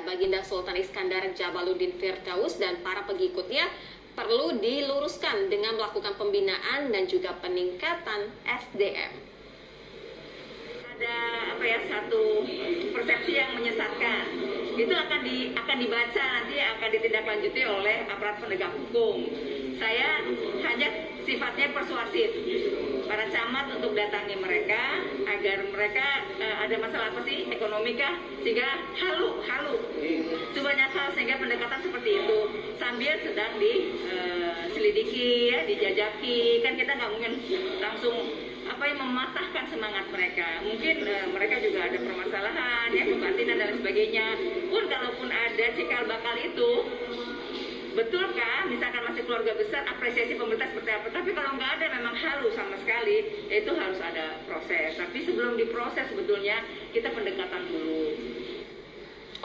Baginda Sultan Iskandar Jabaluddin Firdaus dan para pengikutnya perlu diluruskan dengan melakukan pembinaan dan juga peningkatan SDM. Ada satu persepsi yang menyesatkan. Itu akan dibaca nanti akan ditindaklanjuti oleh aparat penegak hukum. Saya hanya sifatnya persuasif para camat untuk datangi mereka agar mereka ada masalah apa sih ekonomi kah, sehingga halu sebanyak hal sehingga pendekatan seperti itu sambil sedang diselidiki ya, dijajaki. Kan kita nggak mungkin langsung mematahkan semangat mereka. Mungkin mereka juga ada permasalahan ya, kebatinan dan sebagainya. Pun kalaupun ada cikal bakal itu, betulkah misalkan masih keluarga besar, apresiasi pemerintah seperti apa? Tapi kalau nggak ada memang halus sama sekali, itu harus ada proses. Tapi sebelum diproses sebetulnya kita pendekatan dulu.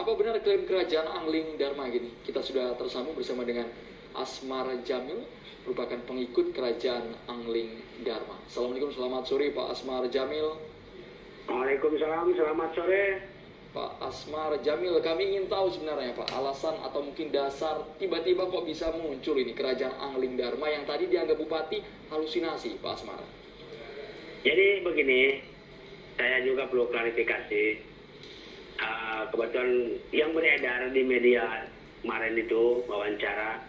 Apa benar klaim kerajaan Angling Dharma gini? Kita sudah tersambung bersama dengan Asmar Jamil, merupakan pengikut kerajaan Angling Dharma. Assalamualaikum, selamat sore Pak Asmar Jamil. Waalaikumsalam, selamat sore. Pak Asmar Jamil, kami ingin tahu sebenarnya Pak, alasan atau mungkin dasar tiba-tiba kok bisa muncul ini kerajaan Angling Dharma yang tadi dianggap Bupati halusinasi, Pak Asmar. Jadi begini, saya juga perlu klarifikasi. Kebetulan yang beredar di media kemarin itu wawancara,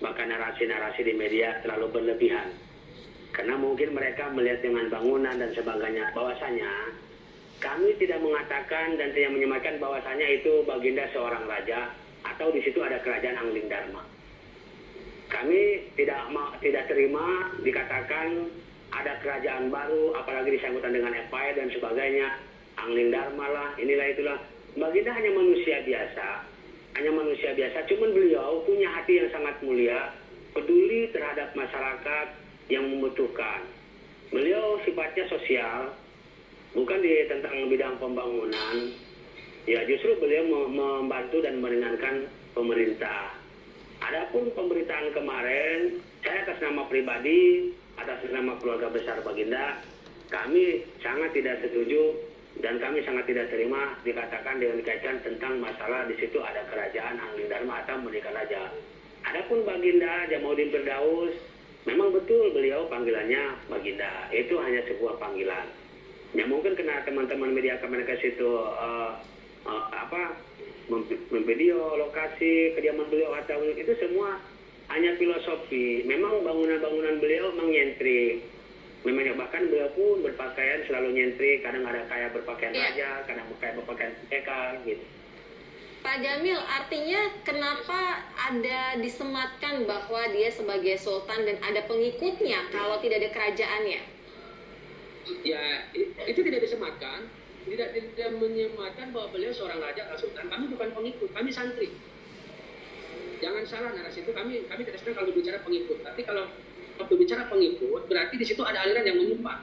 bahkan narasi-narasi di media terlalu berlebihan. Karena mungkin mereka melihat dengan bangunan dan sebagainya, bahwasanya kami tidak mengatakan dan tidak menyematkan bahwasanya itu Baginda seorang raja atau di situ ada kerajaan Angling Dharma. Kami tidak terima dikatakan ada kerajaan baru, apalagi disangkutan dengan empire dan sebagainya, Angling Dharma lah, inilah itulah. Baginda hanya manusia biasa, cuman beliau punya hati yang sangat mulia, peduli terhadap masyarakat yang membutuhkan. Beliau sifatnya sosial, bukan tentang bidang pembangunan. Ya justru beliau membantu dan meringankan pemerintah. Adapun pemberitaan kemarin, saya atas nama pribadi, atas nama keluarga besar Baginda, kami sangat tidak setuju dan kami sangat tidak terima dikatakan dengan dikaitkan tentang masalah di situ ada kerajaan Angling Dharma atau menikah raja. Adapun Baginda Jabaluddin Firdaus, memang betul beliau panggilannya Baginda. Itu hanya sebuah panggilan. Ya mungkin kena teman-teman media Kemenkes itu memvideo lokasi kediaman beliau atau itu semua hanya filosofi. Memang bangunan-bangunan beliau mengnyentrik. Memang bahkan beliau pun berpakaian selalu nyentrik, kadang ada kayak berpakaian raja, kadang kayak berpakaian pendekar gitu. Pak Jamil, artinya kenapa ada disematkan bahwa dia sebagai sultan dan ada pengikutnya kalau tidak ada kerajaannya? Ya, itu tidak disematkan, tidak menyematkan bahwa beliau seorang raja atau sultan. Kami bukan pengikut, kami santri. Jangan salah narasi itu, kami tidak sedang kalau bicara pengikut. Tapi kalau bicara pengikut, berarti di situ ada aliran yang menyimpang.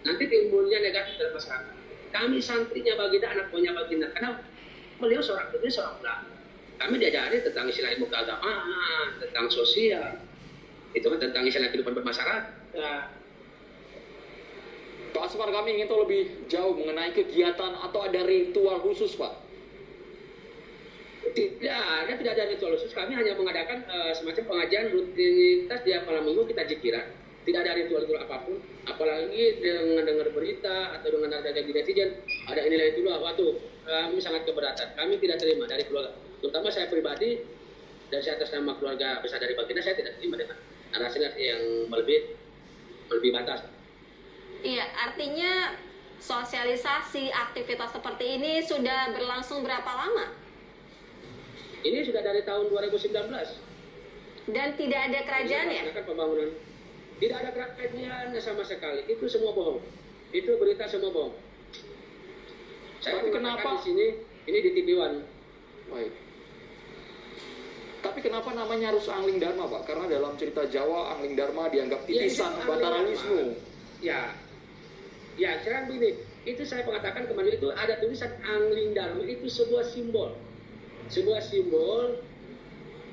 Nanti timbulnya negatif dalam masyarakat. Kami santrinya Baginda, anak buahnya Baginda, karena beliau seorang ulama. Kami diajari tentang istilah ilmu keagamaan, tentang sosial, itu kan tentang istilah kehidupan bermasyarakat. Pak Asmar, kami ingin tahu lebih jauh mengenai kegiatan atau ada ritual khusus, Pak. Tidak ada ritual khusus. Kami hanya mengadakan semacam pengajian rutinitas tiap malam minggu, kita zikiran. Tidak ada ritual apapun. Apalagi dengan dengar berita atau dengan ada di netizen, ada inilah itulah, waktu kami sangat keberatan. Kami tidak terima dari keluarga. Terutama saya pribadi, dan saya atas nama keluarga besar dari Baginda, saya tidak terima dengan narasi yang lebih batas. Iya, artinya sosialisasi aktivitas seperti ini sudah berlangsung berapa lama? Ini sudah dari tahun 2019. Dan tidak ada kerajaannya? Pembangunan. Tidak ada kerajaannya sama sekali. Itu semua bohong. Itu berita semua bohong. Saya kenapa di sini, ini di TV One. Baik. Tapi kenapa namanya harus Angling Dharma, Pak? Karena dalam cerita Jawa, Angling Dharma dianggap titisan Batara-Wisnu. Ya, sekarang begini. Itu saya mengatakan kemarin itu ada tulisan Angling Dharma, itu sebuah simbol. Sebuah simbol,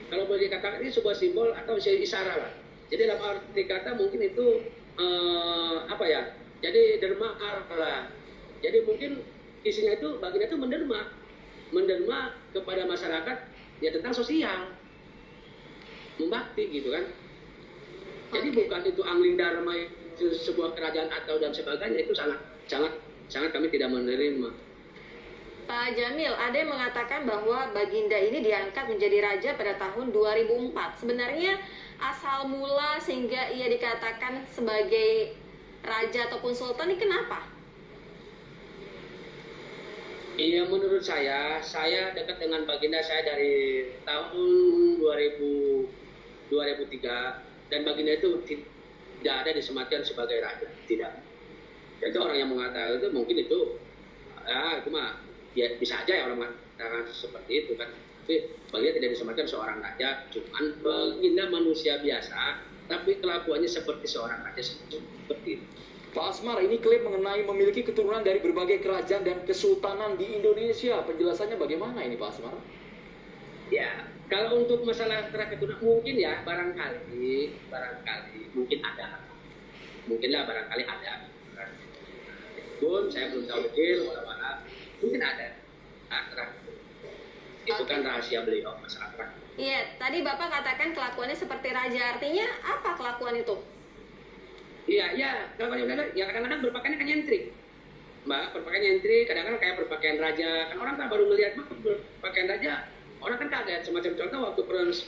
kalau boleh dikatakan ini sebuah simbol atau isyarat lah. Jadi dalam arti kata mungkin itu jadi derma lah. Jadi mungkin isinya itu Baginda itu menderma. menderma kepada masyarakat ya tentang sosial, membakti gitu kan. Jadi Oke. bukan itu Angling Dharma itu sebuah kerajaan atau dan sebagainya, itu sangat kami tidak menerima. Pak Jamil, ada yang mengatakan bahwa Baginda ini diangkat menjadi raja pada tahun 2004. Sebenarnya asal mula sehingga ia dikatakan sebagai raja ataupun sultan ini kenapa? Iya, menurut saya dekat dengan Baginda saya dari tahun 2003, dan Baginda itu tidak ada disematkan sebagai raja, tidak. Itu orang yang mengatakan itu mungkin itu itu mah ya bisa aja ya orang mengatakan seperti itu kan. Tapi Baginda tidak disematkan seorang raja, cuman Baginda manusia biasa, tapi kelakuannya seperti seorang raja seperti itu. Pak Asmar, ini klaim mengenai memiliki keturunan dari berbagai kerajaan dan kesultanan di Indonesia. Penjelasannya bagaimana ini Pak Asmar? Ya, kalau untuk masalah keturunan mungkin ya barangkali mungkin ada, mungkinlah barangkali ada. Pun saya belum tahu betul, wala-wala mungkin ada. Itu kan rahasia beliau masalah terakhir. Iya, tadi Bapak katakan kelakuannya seperti raja. Artinya apa kelakuan itu? Iya, kalau ya kadang-kadang berpakaiannya kan nyentrik. Mbak, berpakaian nyentrik, kadang-kadang kayak berpakaian raja. Kan orang kan baru melihat berpakaian raja, orang kan kaget. Semacam contoh waktu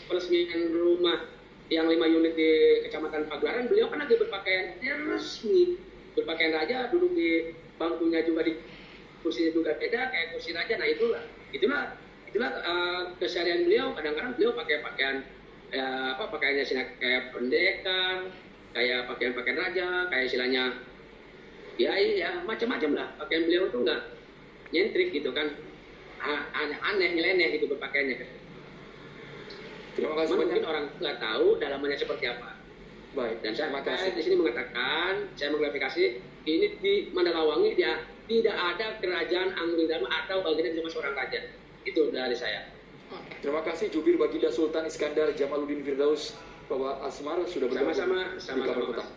peresmian rumah yang 5 unit di Kecamatan Pagelaran, beliau kan lagi berpakaian resmi, berpakaian raja, duduk di bangkunya juga, di kursinya juga beda kayak kursi raja. Nah itulah keseharian beliau. Kadang-kadang beliau pakai pakaian pakaiannya kayak pendekar, kayak pakaian raja, kayak istilahnya ya macam-macam lah. Pakaian beliau tuh nggak nyentrik gitu kan, aneh nyeleneh gitu berpakaiannya kan. Terima kasih banyak. Mungkin orang nggak tahu dalamannya seperti apa. Baik, Dan terima saya kasih. di sini mengatakan, saya mengklarifikasi, ini di Mandalawangi dia tidak ada kerajaan Angling Dharma atau Baginda cuma seorang raja. Itu dari saya. Terima kasih Jubir Baginda Sultan Iskandar Jamaluddin Firdaus, Bapak Asmar sudah bergabung Sama-sama, di Kabar Mas. Petang.